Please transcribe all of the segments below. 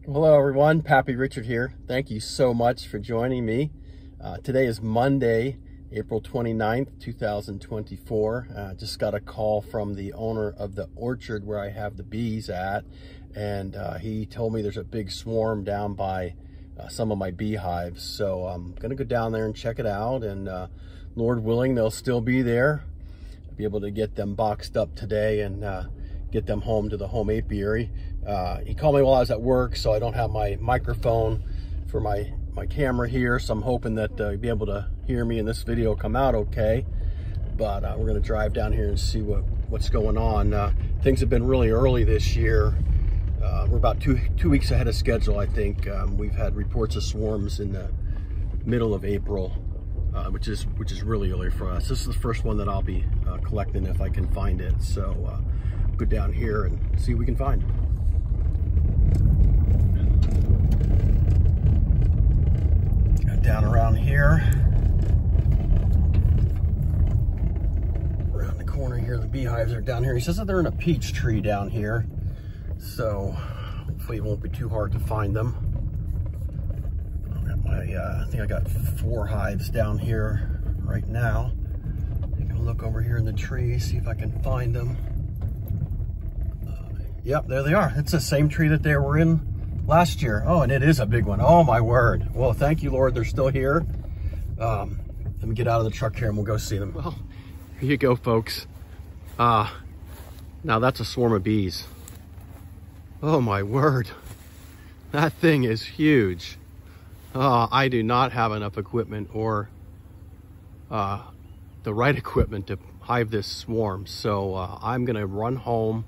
Hello everyone, Pappy Richard here. Thank you so much for joining me. Today is Monday, April 29th, 2024. Just got a call from the owner of the orchard where I have the bees at, and he told me there's a big swarm down by some of my beehives. So I'm gonna go down there and check it out, and Lord willing, they'll still be there. I'll be able to get them boxed up today and get them home to the home apiary. He called me while I was at work, so I don't have my microphone for my camera here, so I'm hoping that you'll be able to hear me and this video come out okay. But we're going to drive down here and see what's going on. Things have been really early this year. We're about two weeks ahead of schedule, I think. We've had reports of swarms in the middle of April, which is really early for us. This is the first one that I'll be collecting if I can find it. So go down here and see what we can find. Down around here, around the corner here, the beehives are down here. He says that they're in a peach tree down here, so hopefully it won't be too hard to find them. I think I got 4 hives down here right now. I'm gonna look over here in the tree, see if I can find them. Yep, there they are. It's the same tree that they were in last year. Oh, and it is a big one. Oh my word. Well, thank you, Lord, they're still here. Let me get out of the truck here and we'll go see them. Well, here you go, folks. Now that's a swarm of bees. Oh my word. That thing is huge. I do not have enough equipment or the right equipment to hive this swarm. So I'm gonna run home,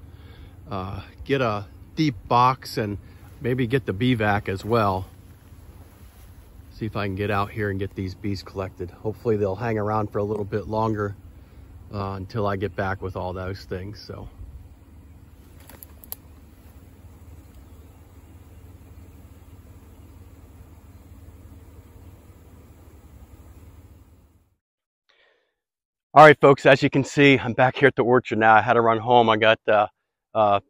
get a deep box and maybe get the bee vac as well. See if I can get out here and get these bees collected. Hopefully they'll hang around for a little bit longer until I get back with all those things. So. All right, folks, as you can see, I'm back here at the orchard now. I had to run home. I got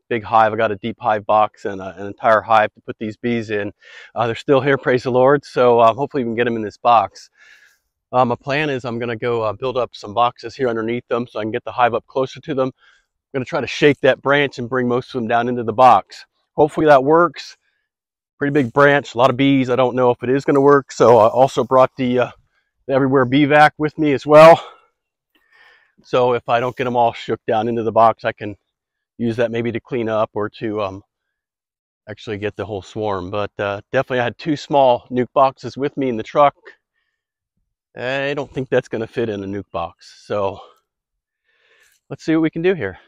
big hive. I got a deep hive box and an entire hive to put these bees in. They're still here, praise the Lord. So hopefully we can get them in this box. My plan is I'm going to go build up some boxes here underneath them so I can get the hive up closer to them. I'm going to try to shake that branch and bring most of them down into the box. Hopefully that works. Pretty big branch, a lot of bees. I don't know if it is going to work. So I also brought the Everywhere bee vac with me as well. So if I don't get them all shook down into the box, I can use that maybe to clean up or to actually get the whole swarm. But definitely I had 2 small nuke boxes with me in the truck. I don't think that's going to fit in a nuke box. So let's see what we can do here.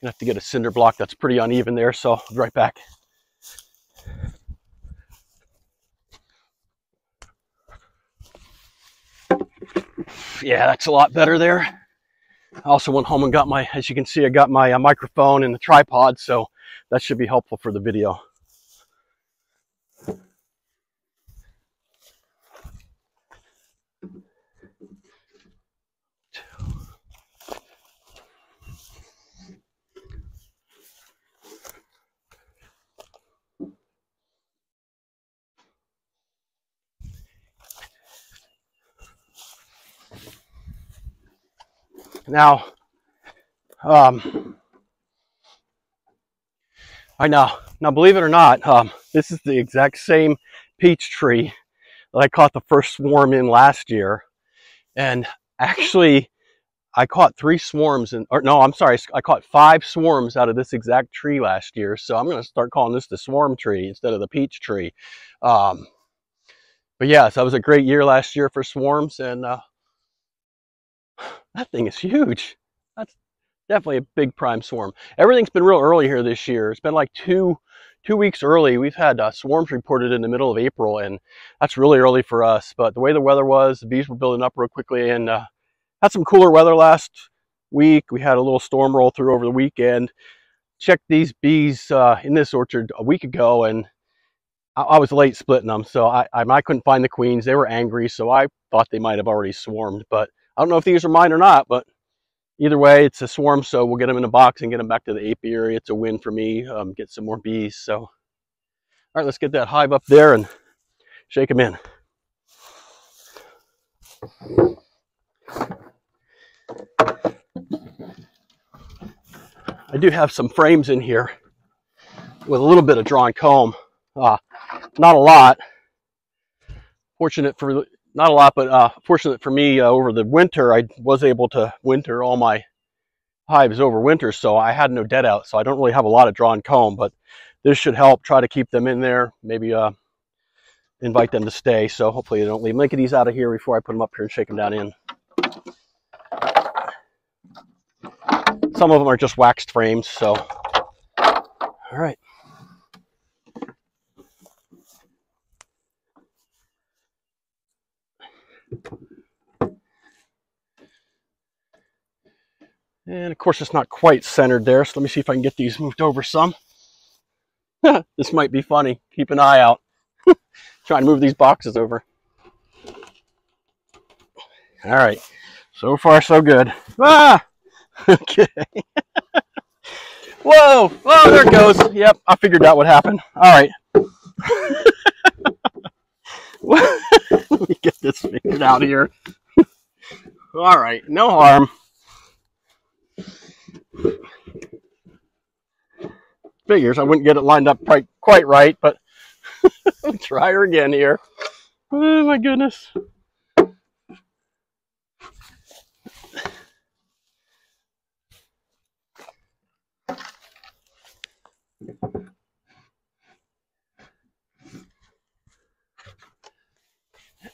Gonna have to get a cinder block that's pretty uneven there, so I'll be right back. Yeah, that's a lot better there. I also went home and got my, as you can see, I got my microphone and the tripod, so that should be helpful for the video. Now, now believe it or not, this is the exact same peach tree that I caught the first swarm in last year. And actually, I caught 3 swarms, I caught 5 swarms out of this exact tree last year. So I'm going to start calling this the swarm tree instead of the peach tree. But yeah, so it was a great year last year for swarms, and that thing is huge. That's definitely a big prime swarm. Everything's been real early here this year. It's been like two weeks early. We've had swarms reported in the middle of April, and that's really early for us. But the way the weather was, the bees were building up real quickly, and had some cooler weather last week. We had a little storm roll through over the weekend. Checked these bees in this orchard a week ago, and I was late splitting them, so I couldn't find the queens. They were angry, so I thought they might have already swarmed. But I don't know if these are mine or not, but either way, it's a swarm, so we'll get them in a box and get them back to the apiary. It's a win for me, get some more bees. So, all right, let's get that hive up there and shake them in. I do have some frames in here with a little bit of drawn comb. Not a lot. Fortunate for not a lot, but fortunate for me, over the winter, I was able to winter all my hives over winter, so I had no dead out. So I don't really have a lot of drawn comb, but this should help try to keep them in there. Maybe invite them to stay. So hopefully they don't leave. I'm gonna get these out of here before I put them up here and shake them down in. Some of them are just waxed frames. So, all right. And of course, it's not quite centered there. So let me see if I can get these moved over some. This might be funny. Keep an eye out. Trying to move these boxes over. All right. So far, so good. Ah! Okay. Whoa! Whoa, there it goes. Yep, I figured that would happen. All right. Let me get this figured out here. All right, no harm. Figures I wouldn't get it lined up quite right, but I'll try her again here. Oh my goodness.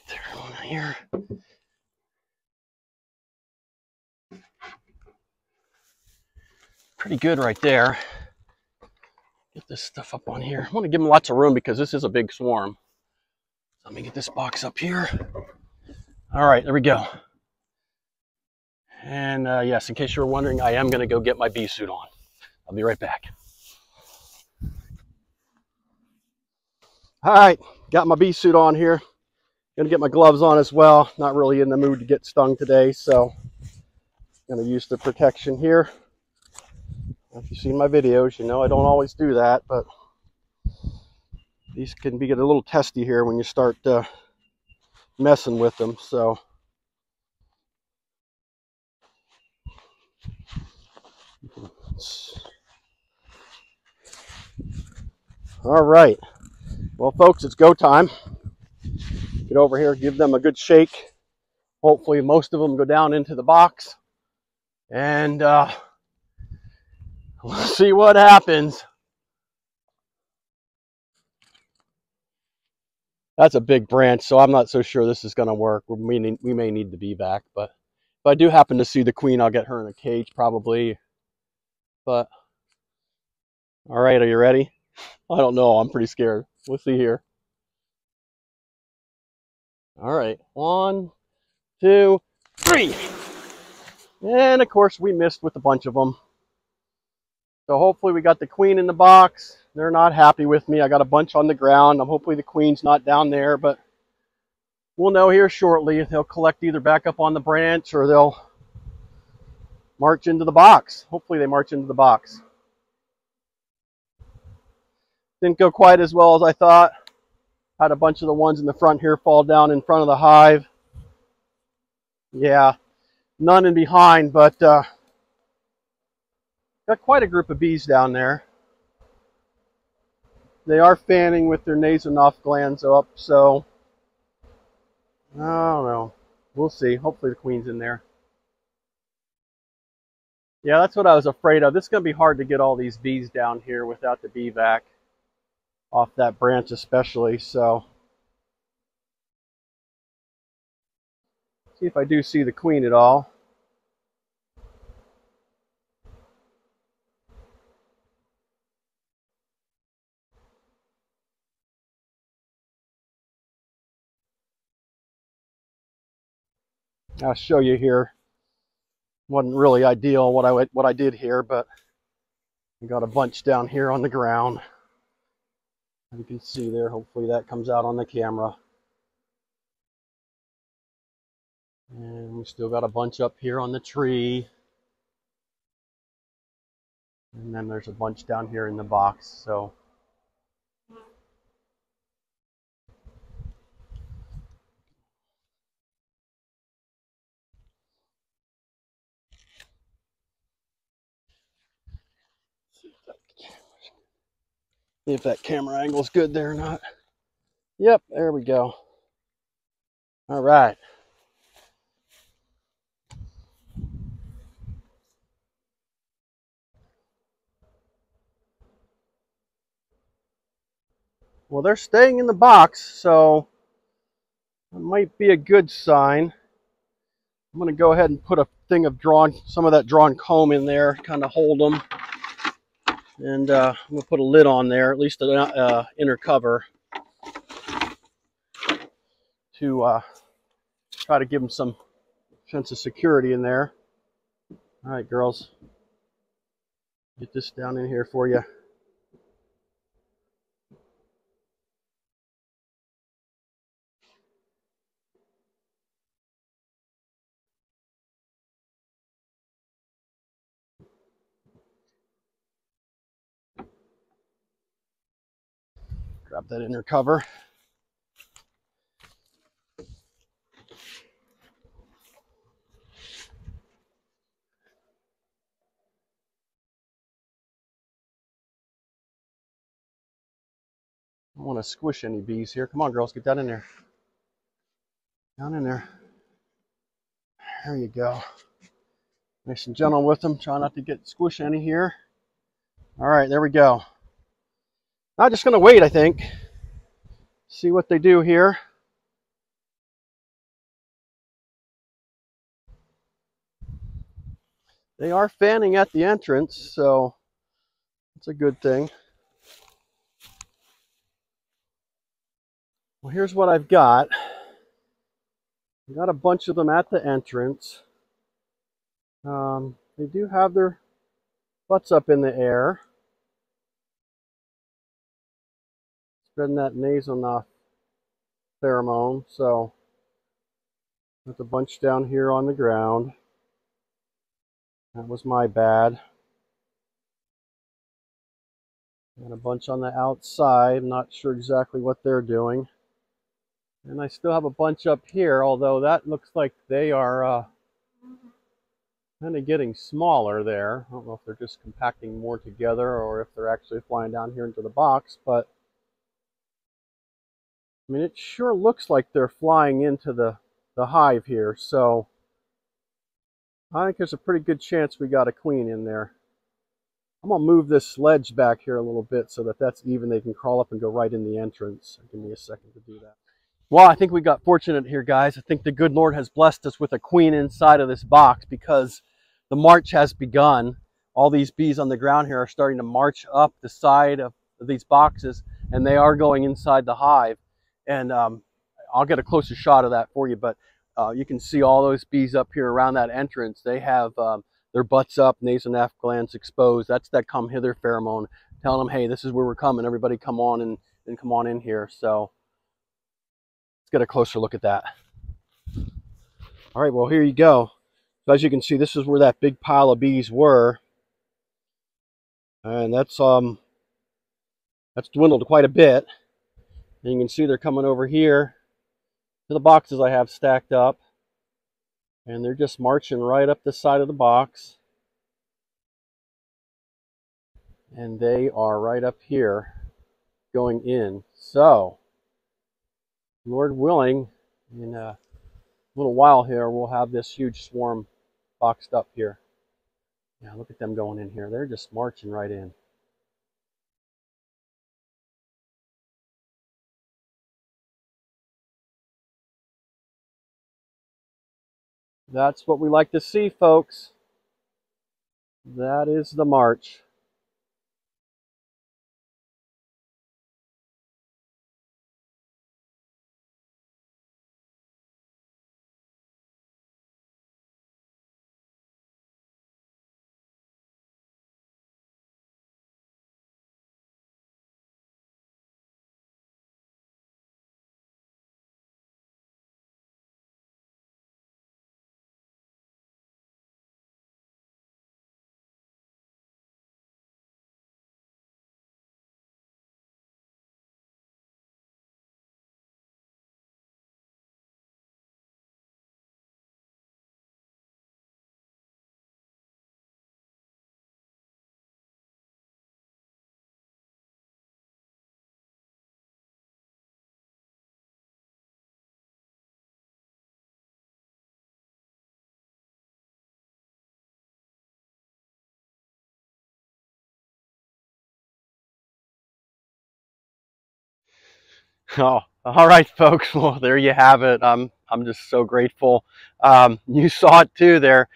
There, one here. Pretty good right there. Get this stuff up on here. I want to give them lots of room because this is a big swarm. Let me get this box up here. All right, there we go. And yes, in case you were wondering, I am going to go get my bee suit on. I'll be right back. All right, got my bee suit on here. Gonna get my gloves on as well. Not really in the mood to get stung today, so gonna use the protection here. If you've seen my videos, you know I don't always do that, but these can get a little testy here when you start messing with them. So all right, well folks, it's go time. Get over here, give them a good shake. Hopefully most of them go down into the box, and we'll see what happens. That's a big branch, so I'm not so sure this is going to work. We may need the bee back, but if I do happen to see the queen, I'll get her in a cage probably. But all right, are you ready? I don't know. I'm pretty scared. We'll see here. All right, 1, 2, 3. And of course, we missed with a bunch of them. So hopefully we got the queen in the box. They're not happy with me. I got a bunch on the ground. Hopefully the queen's not down there, but we'll know here shortly. They'll collect either back up on the branch or they'll march into the box. Hopefully they march into the box. Didn't go quite as well as I thought. Had a bunch of the ones in the front here fall down in front of the hive. Yeah, none in behind, but got quite a group of bees down there. They are fanning with their nasonoph glands up, so I don't know. We'll see. Hopefully the queen's in there. Yeah, that's what I was afraid of. It's going to be hard to get all these bees down here without the bee vac off that branch especially, so see if I do see the queen at all. I'll show you here. Wasn't really ideal what I did here, but we got a bunch down here on the ground. You can see there, hopefully that comes out on the camera. And we still got a bunch up here on the tree. And then there's a bunch down here in the box. So see if that camera angle's good there or not. Yep, there we go. All right. Well, they're staying in the box, so it might be a good sign. I'm going to go ahead and put a thing of some of that drawn comb in there, kind of hold them. And I'm going to put a lid on there, at least an inner cover, to try to give them some sense of security in there. All right, girls, get this down in here for you. Grab that inner cover. I don't want to squish any bees here. Come on, girls, get that in there. Down in there. There you go. Nice and gentle with them. Try not to squish any here. All right, there we go. I'm just going to wait, I think. See what they do here. They are fanning at the entrance, so that's a good thing. Well, here's what I've got. I've got a bunch of them at the entrance. They do have their butts up in the air. Spreading that nasal pheromone, so there's a bunch down here on the ground. That was my bad. And a bunch on the outside. I'm not sure exactly what they're doing. And I still have a bunch up here, although that looks like they are kind of getting smaller there. I don't know if they're just compacting more together or if they're actually flying down here into the box, but I mean, it sure looks like they're flying into the hive here, so I think there's a pretty good chance we got a queen in there. I'm going to move this sledge back here a little bit so that that's even. They can crawl up and go right in the entrance. Give me a second to do that. Well, I think we got fortunate here, guys. I think the good Lord has blessed us with a queen inside of this box because the march has begun. All these bees on the ground here are starting to march up the side of these boxes, and they are going inside the hive. And I'll get a closer shot of that for you, but you can see all those bees up here around that entrance. They have their butts up, nasonaph glands exposed. That's that come hither pheromone telling them, hey, this is where we're coming. Everybody come on and come on in here. So let's get a closer look at that. All right, well, here you go. So as you can see, this is where that big pile of bees were. And that's dwindled quite a bit. And you can see they're coming over here to the boxes I have stacked up. And they're just marching right up the side of the box. And they are right up here going in. So, Lord willing, in a little while here, we'll have this huge swarm boxed up here. Yeah, look at them going in here. They're just marching right in. That's what we like to see, folks. That is the march. Oh, all right, folks. Well, there you have it. I'm just so grateful. You saw it too there.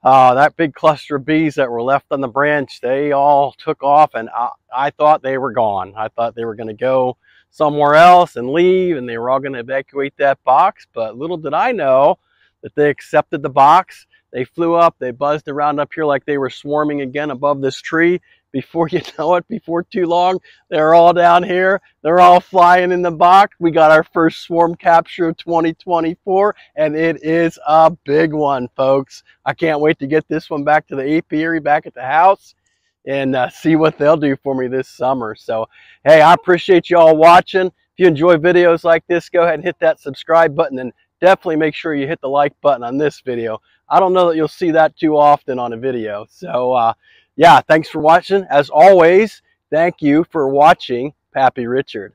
That big cluster of bees that were left on the branch, they all took off, and I thought they were gone. I thought they were going to go somewhere else and leave, and they were all going to evacuate that box. But little did I know that they accepted the box. They flew up, they buzzed around up here like they were swarming again above this tree. Before you know it, before too long, they're all down here. They're all flying in the box. We got our first swarm capture of 2024, and it is a big one, folks. I can't wait to get this one back to the apiary, back at the house, and see what they'll do for me this summer. So, hey, I appreciate you all watching. If you enjoy videos like this, go ahead and hit that subscribe button, and definitely make sure you hit the like button on this video. I don't know that you'll see that too often on a video. So, yeah, thanks for watching. As always, thank you for watching Pappy Richard.